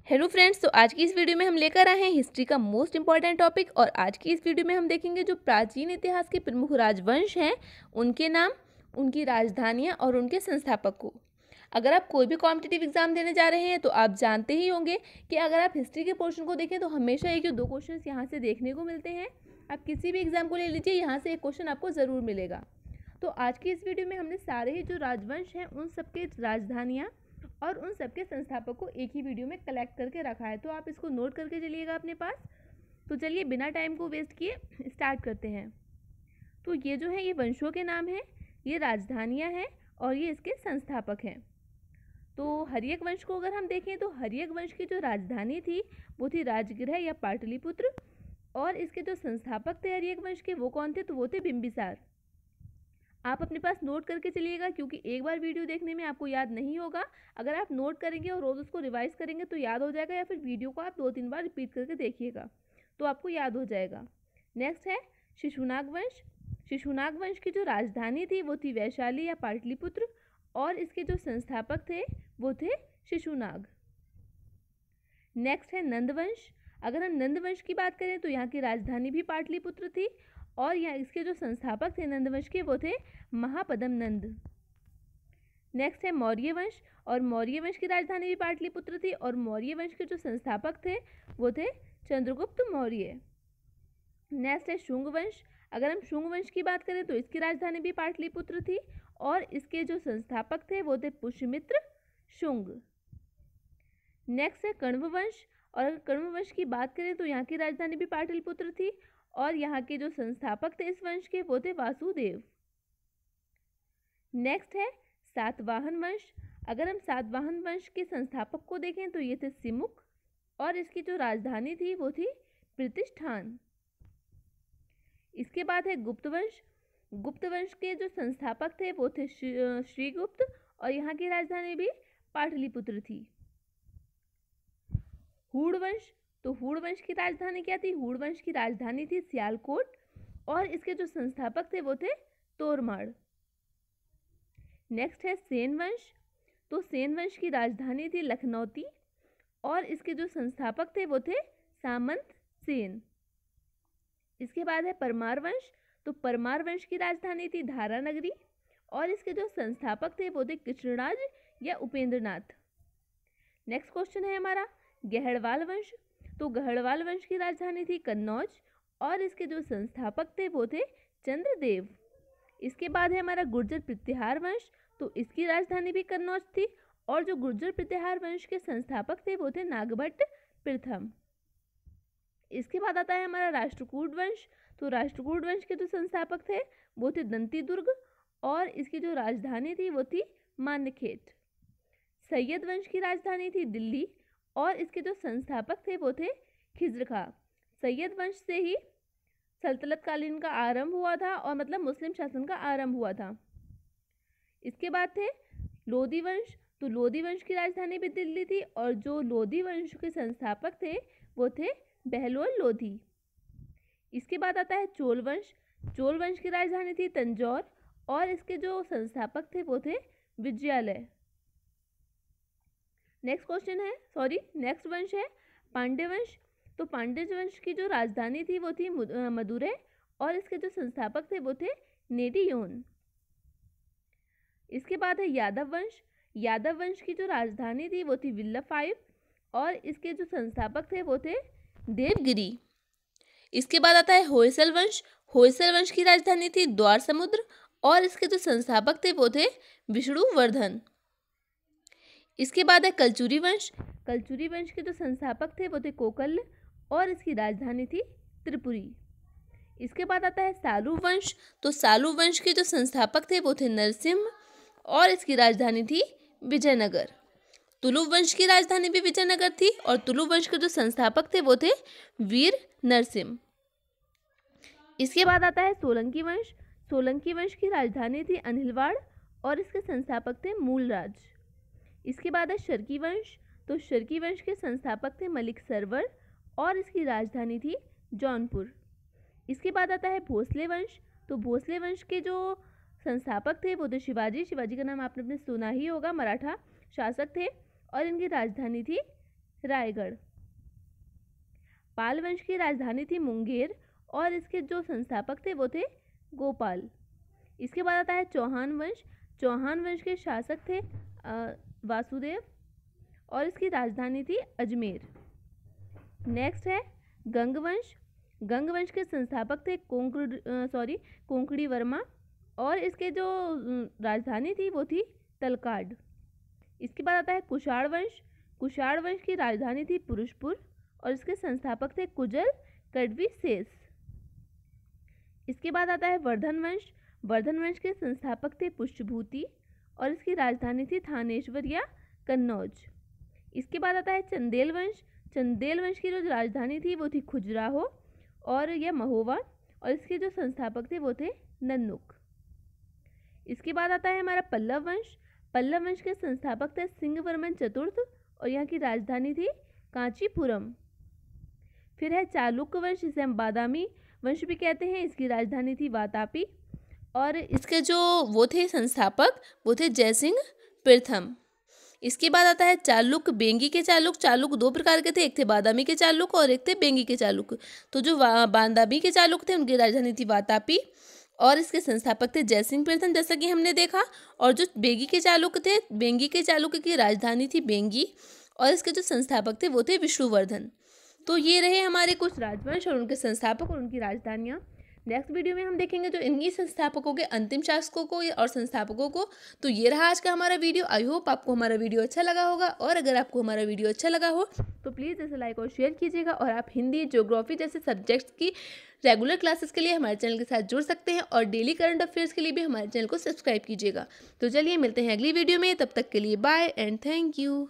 Hello friends, तो आज की इस वीडियो में हम लेकर आए हैं हिस्ट्री का मोस्ट इंपॉर्टेंट टॉपिक। और आज की इस वीडियो में हम देखेंगे जो प्राचीन इतिहास के प्रमुख राजवंश हैं उनके नाम, उनकी राजधानियां और उनके संस्थापक को। अगर आप कोई भी कॉम्पिटिटिव एग्जाम देने जा रहे हैं तो आप जानते ही होंगे कि अगर आप हिस्ट्री के पोर्शन को देखें तो हमेशा एक या दो क्वेश्चन यहाँ से देखने को मिलते हैं। आप किसी भी एग्जाम को ले लीजिए, यहाँ से एक क्वेश्चन आपको ज़रूर मिलेगा। तो आज की इस वीडियो में हमने सारे ही जो राजवंश हैं उन सबके राजधानियाँ और उन सबके संस्थापक को एक ही वीडियो में कलेक्ट करके रखा है, तो आप इसको नोट करके चलिएगा अपने पास। तो चलिए बिना टाइम को वेस्ट किए स्टार्ट करते हैं। तो ये जो है ये वंशों के नाम हैं, ये राजधानियां हैं और ये इसके संस्थापक हैं। तो हर्यक वंश को अगर हम देखें तो हर्यक वंश की जो राजधानी थी वो थी राजगृह या पाटलिपुत्र, और इसके जो संस्थापक थे हर्यक वंश के वो कौन थे, तो वो थे बिंबिसार। आप अपने पास नोट करके चलिएगा, क्योंकि एक बार वीडियो देखने में आपको याद नहीं होगा। अगर आप नोट करेंगे और रोज़ उसको रिवाइज करेंगे तो याद हो जाएगा, या फिर वीडियो को आप 2-3 बार रिपीट करके देखिएगा तो आपको याद हो जाएगा। नेक्स्ट है शिशुनाग वंश। शिशुनाग वंश की जो राजधानी थी वो थी वैशाली या पाटलिपुत्र, और इसके जो संस्थापक थे वो थे शिशुनाग। नेक्स्ट है नंद वंश। अगर हम नंद वंश की बात करें तो यहाँ की राजधानी भी पाटलिपुत्र थी, और यहाँ इसके जो संस्थापक थे नंदवंश के वो थे महापद्म नंद। नेक्स्ट है मौर्य वंश, और मौर्य वंश की राजधानी भी पाटलिपुत्र थी, और मौर्य वंश के जो संस्थापक थे वो थे चंद्रगुप्त मौर्य। नेक्स्ट है शुंग वंश। अगर हम शुंग वंश की बात करें तो इसकी राजधानी भी पाटलिपुत्र थी, और इसके जो संस्थापक थे वो थे पुष्यमित्र शुंग। नेक्स्ट है कण्व वंश, और अगर कण्व वंश की बात करें तो यहाँ की राजधानी भी पाटलिपुत्र थी, और यहाँ के जो संस्थापक थे इस वंश के वो थे वासुदेव। नेक्स्ट है सातवाहन वंश। अगर हम सातवाहन वंश के संस्थापक को देखें तो ये थे सिमुक, और इसकी जो राजधानी थी वो थी प्रतिष्ठान। इसके बाद है गुप्त वंश। गुप्त वंश के जो संस्थापक थे वो थे श्रीगुप्त, और यहाँ की राजधानी भी पाटलिपुत्र थी। हूण वंश। तो हूण वंश की राजधानी क्या थी, हूण वंश की राजधानी थी सियालकोट, और इसके जो संस्थापक थे वो थे तोरमाड़। नेक्स्ट है सेन वंश। तो सेन वंश की राजधानी थी लखनौती, और इसके जो संस्थापक थे वो थे सामंत सेन। इसके बाद है परमार वंश। तो परमार वंश की राजधानी थी धारानगरी, और इसके जो संस्थापक थे वो थे कृष्णराज या उपेंद्रनाथ। नेक्स्ट क्वेश्चन है हमारा गहड़वाल वंश। तो गहड़वाल वंश की राजधानी थी कन्नौज, और इसके जो संस्थापक थे वो थे चंद्रदेव। इसके बाद है हमारा गुर्जर प्रतिहार वंश। तो इसकी राजधानी भी कन्नौज थी, और जो गुर्जर प्रतिहार वंश के संस्थापक थे वो थे नागभट्ट प्रथम। इसके बाद आता है हमारा राष्ट्रकूट वंश। तो राष्ट्रकूट वंश के जो संस्थापक थे वो थे दंती दुर्ग, और इसकी जो राजधानी थी वो थी मान्यखेत। सैयद वंश की राजधानी थी दिल्ली, और इसके जो संस्थापक थे वो थे खिज्र खां। सैयद वंश से ही सल्तनत कालीन का आरंभ हुआ था, और मतलब मुस्लिम शासन का आरंभ हुआ था। इसके बाद थे लोधी वंश। तो लोधी वंश की राजधानी भी दिल्ली थी, और जो लोधी वंश के संस्थापक थे वो थे बहलोल लोधी। इसके बाद आता है चोल वंश। चोल वंश की राजधानी थी तंजौर, और इसके जो संस्थापक थे वो थे विजयालय। नेक्स्ट वंश है पांड्य वंश। तो पांड्य वंश की जो राजधानी थी वो थी मदुरै, और इसके जो संस्थापक थे वो थे नेडियोन। इसके बाद है यादव वंश। यादव वंश की जो राजधानी थी वो थी विल्लफाइव, और इसके जो संस्थापक थे वो थे देवगिरी। इसके बाद आता है होयसल वंश। होयसल वंश की राजधानी थी द्वार समुद्र, और इसके जो संस्थापक थे वो थे विष्णुवर्धन। इसके बाद है कलचुरी वंश। कलचुरी वंश के जो संस्थापक थे वो थे कोकल्य, और इसकी राजधानी थी त्रिपुरी। इसके बाद आता है सालू वंश। तो सालू वंश के जो संस्थापक थे वो थे नरसिंह, और इसकी राजधानी थी विजयनगर। तुलु वंश की राजधानी भी विजयनगर थी, और तुलु वंश के जो संस्थापक थे वो थे वीर नरसिंह। इसके बाद आता है सोलंकी वंश। सोलंकी वंश की राजधानी थी अनिलवाड़, और इसके संस्थापक थे मूलराज। इसके बाद है शर्की वंश। तो शर्की वंश के संस्थापक थे मलिक सरवर, और इसकी राजधानी थी जौनपुर। इसके बाद आता है भोसले वंश। तो भोसले वंश के जो संस्थापक थे वो थे शिवाजी। शिवाजी का नाम आपने अपने सुना ही होगा, मराठा शासक थे, और इनकी राजधानी थी रायगढ़। पाल वंश की राजधानी थी मुंगेर और इसके जो संस्थापक थे वो थे गोपाल। इसके बाद आता है चौहान वंश। चौहान वंश के शासक थे वासुदेव और इसकी राजधानी थी अजमेर। नेक्स्ट है गंग वंश। गंग वंश के संस्थापक थे कोंकणी वर्मा और इसके जो राजधानी थी वो थी तलकाड। इसके बाद आता है कुषाण वंश। कुषाण वंश की राजधानी थी पुरुषपुर और इसके संस्थापक थे कुजल कड़वी शेष। इसके बाद आता है वर्धन वंश। वर्धन वंश के संस्थापक थे पुष्यभूति और इसकी राजधानी थी थानेश्वर या कन्नौज। इसके बाद आता है चंदेल वंश। चंदेल वंश की जो राजधानी थी वो थी खजुराहो और यह महोबा और इसके जो संस्थापक थे वो थे नन्नुक। इसके बाद आता है हमारा पल्लव वंश। पल्लव वंश के संस्थापक थे सिंहवर्मन चतुर्थ और यहाँ की राजधानी थी कांचीपुरम। फिर है चालुक्य वंश, जिसे हम बादामी वंश भी कहते हैं। इसकी राजधानी थी वातापी और इसके जो वो थे संस्थापक वो थे जयसिंह प्रथम। इसके बाद आता है चालुक्य बेंगी के चालुक्य। चालुक्य दो प्रकार के थे, एक थे बादामी के चालुक्य और एक थे बेंगी के चालुक्य। तो जो बादामी के चालुक्य थे उनकी राजधानी थी वातापी और इसके संस्थापक थे जयसिंह प्रथम, जैसा कि हमने देखा। और जो बेंगी के चालुक्य थे, बेंगी के चालुक्य की राजधानी थी बेंगी और इसके जो संस्थापक थे वो थे विष्णुवर्धन। तो ये रहे हमारे कुछ राजवंश और उनके संस्थापक और उनकी राजधानियाँ। नेक्स्ट वीडियो में हम देखेंगे जो इन्हीं संस्थापकों के अंतिम शासकों को और संस्थापकों को। तो ये रहा आज का हमारा वीडियो। आई होप आपको हमारा वीडियो अच्छा लगा होगा और अगर आपको हमारा वीडियो अच्छा लगा हो तो प्लीज़ इसे लाइक और शेयर कीजिएगा। और आप हिंदी, ज्योग्राफी जैसे सब्जेक्ट्स की रेगुलर क्लासेस के लिए हमारे चैनल के साथ जुड़ सकते हैं और डेली करंट अफेयर्स के लिए भी हमारे चैनल को सब्सक्राइब कीजिएगा। तो चलिए मिलते हैं अगली वीडियो में, तब तक के लिए बाय एंड थैंक यू।